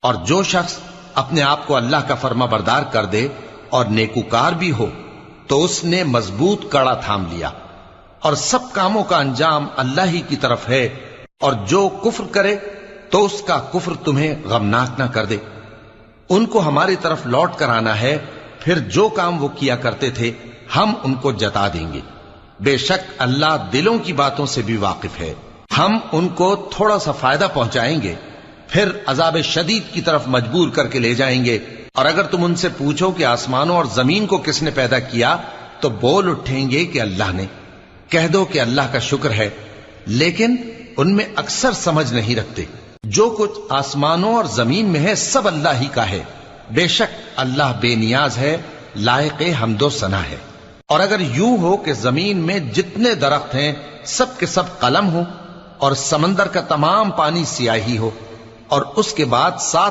اور جو شخص اپنے آپ کو اللہ کا فرما بردار کر دے اور نیکوکار بھی ہو تو اس نے مضبوط کڑا تھام لیا، اور سب کاموں کا انجام اللہ ہی کی طرف ہے، اور جو کفر کرے تو اس کا کفر تمہیں غمناک نہ کر دے۔ ان کو ہماری طرف لوٹ کر آنا ہے، پھر جو کام وہ کیا کرتے تھے ہم ان کو جتا دیں گے۔ بے شک اللہ دلوں کی باتوں سے بھی واقف ہے۔ ہم ان کو تھوڑا سا فائدہ پہنچائیں گے، پھر عذاب شدید کی طرف مجبور کر کے لے جائیں گے۔ اور اگر تم ان سے پوچھو کہ آسمانوں اور زمین کو کس نے پیدا کیا تو بول اٹھیں گے کہ اللہ نے۔ کہہ دو کہ اللہ کا شکر ہے، لیکن ان میں اکثر سمجھ نہیں رکھتے۔ جو کچھ آسمانوں اور زمین میں ہے سب اللہ ہی کا ہے، بے شک اللہ بے نیاز ہے، لائق حمد و ثنا ہے۔ اور اگر یوں ہو کہ زمین میں جتنے درخت ہیں سب کے سب قلم ہو، اور سمندر کا تمام پانی سیاہی ہو، اور اس کے بعد 7